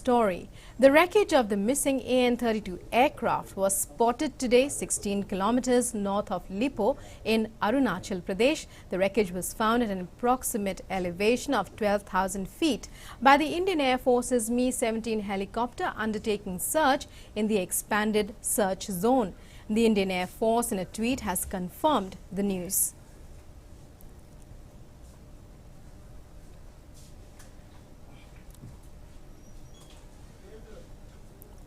Story. The wreckage of the missing AN32 aircraft was spotted today 16 kilometers north of Lipo in Arunachal Pradesh. The wreckage was found at an approximate elevation of 12,000 feet by the Indian Air Force's Mi-17 helicopter undertaking search in the expanded search zone. The Indian Air Force in a tweet has confirmed the news.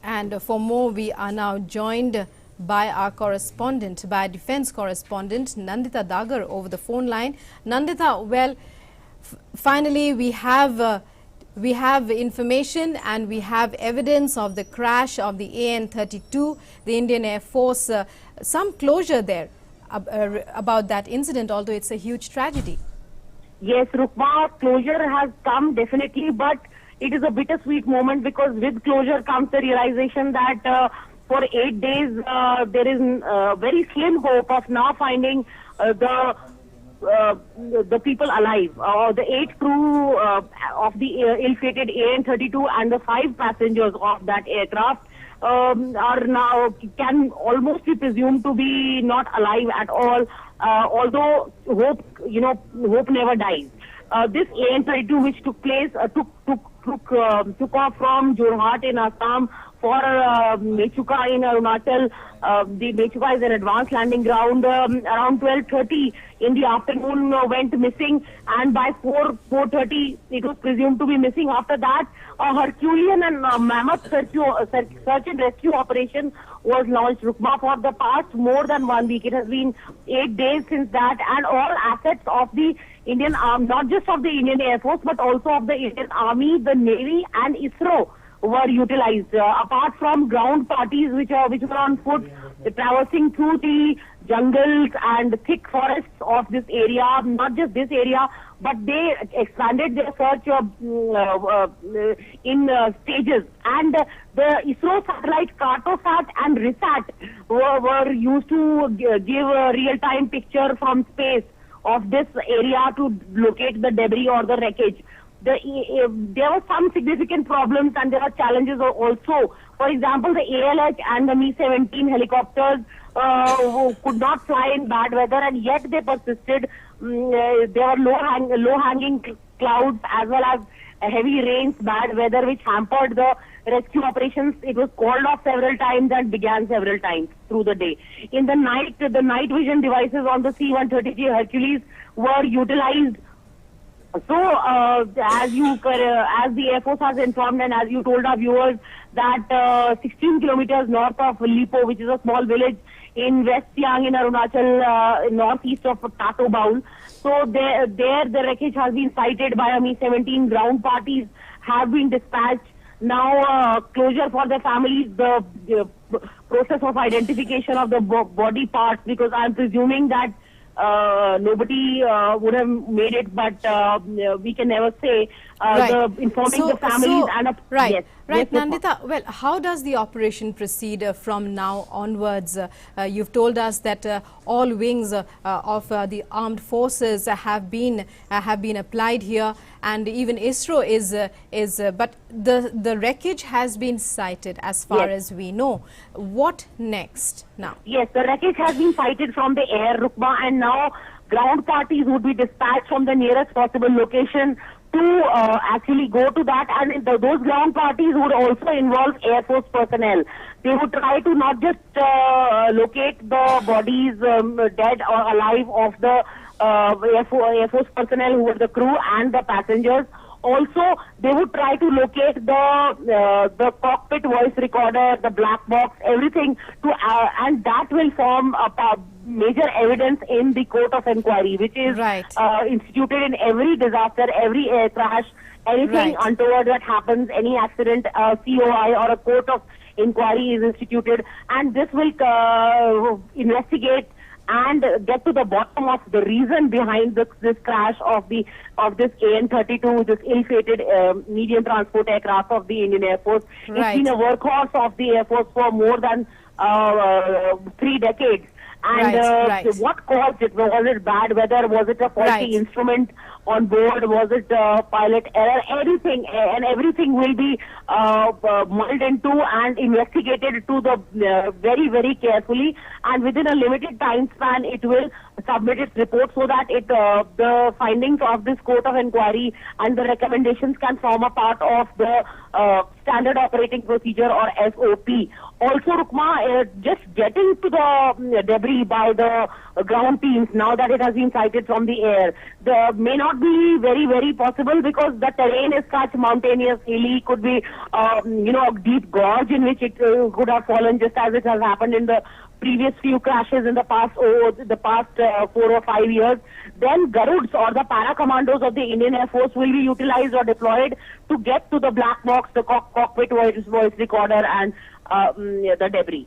And for more, we are now joined by our correspondent, by defense correspondent Nandita Dagar over the phone line. Nandita, well, finally we have information and we have evidence of the crash of the AN32, the Indian Air Force, some closure there about that incident, although it's a huge tragedy. Yes, Rukma, closure has come definitely, but it is a bittersweet moment because with closure comes the realization that for 8 days there is very slim hope of now finding the people alive. The 8 crew of the ill-fated AN32 and the 5 passengers of that aircraft are now can almost be presumed to be not alive at all. Although hope never dies. This AN32, which took place, took off from Jorhat in Assam for Mechuka in Arunachal. The Mechuka is an advanced landing ground. Around 12:30 in the afternoon went missing, and by 4:30 it was presumed to be missing. After that, a Herculean and mammoth search and rescue operation was launched, Rukma, for the past more than 1 week. It has been 8 days since that, and all assets of the Indian Army, not just of the Indian Air Force, but also of the Indian Army, the Navy and ISRO were utilized. Apart from ground parties which were on foot, traversing through the jungles and thick forests of this area, not just this area, but they expanded their search in stages. And the ISRO satellite Tato and RISAT were used to give a real-time picture from space of this area to locate the debris or the wreckage. There were some significant problems and there are challenges also. For example, the ALH and the Mi-17 helicopters could not fly in bad weather, and yet they persisted. There were low-hanging clouds as well as heavy rains, bad weather, which hampered the rescue operations. It was called off several times and began several times through the day. In the night, the night vision devices on the C-130J Hercules were utilized. So, as the Air Force has informed and as you told our viewers, that 16 kilometers north of Lipo, which is a small village in West Siang in Arunachal, northeast of Tato Bowl. So there the wreckage has been sighted by a Mi-17. Ground parties have been dispatched. Now closure for the families, the process of identification of the body parts, because I'm presuming that nobody would have made it, but we can never say. Right. Informing the families right, yes, right, yes, Nandita. Well, how does the operation proceed from now onwards? You've told us that all wings of the armed forces have been applied here, and even ISRO is. But the wreckage has been sighted, as far as we know. What next now? Yes, the wreckage has been sighted from the air, Rukma, and now ground parties would be dispatched from the nearest possible location to actually go to that, and those ground parties would also involve Air Force personnel. They would try to not just locate the bodies, dead or alive, of the Air Force personnel who were the crew and the passengers. Also, they would try to locate the cockpit voice recorder, the black box, everything, and that will form a major evidence in the court of inquiry, which is instituted in every disaster, every air crash, anything untoward that happens, any accident, COI or a court of inquiry is instituted, and this will investigate and get to the bottom of the reason behind this crash of this AN32, this ill-fated medium transport aircraft of the Indian Air Force. It's been a workhorse of the Air Force for more than 3 decades. And what caused it? Was it bad weather? Was it a faulty instrument? on board? Was it pilot error? Anything and everything will be mulled into and investigated to the very, very carefully, and within a limited time span it will submit its report so that the findings of this court of inquiry and the recommendations can form a part of the standard operating procedure or SOP. Also, Rukma, just getting to the debris by the ground teams, now that it has been sighted from the air, may not be very, very possible because the terrain is such mountainous, hilly, could be, a deep gorge in which it could have fallen, just as it has happened in the previous few crashes in the past 4 or 5 years. Then Garuds or the para commandos of the Indian Air Force will be utilized or deployed to get to the black box, the cockpit voice recorder and the debris.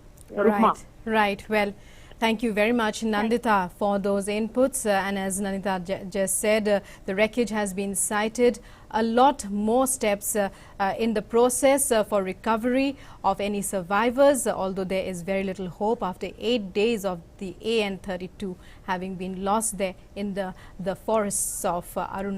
Right. Well, thank you very much, Nandita, for those inputs. And as Nandita just said, the wreckage has been sighted. A lot more steps in the process for recovery of any survivors, although there is very little hope after 8 days of the AN32 having been lost there in the forests of Arunachal.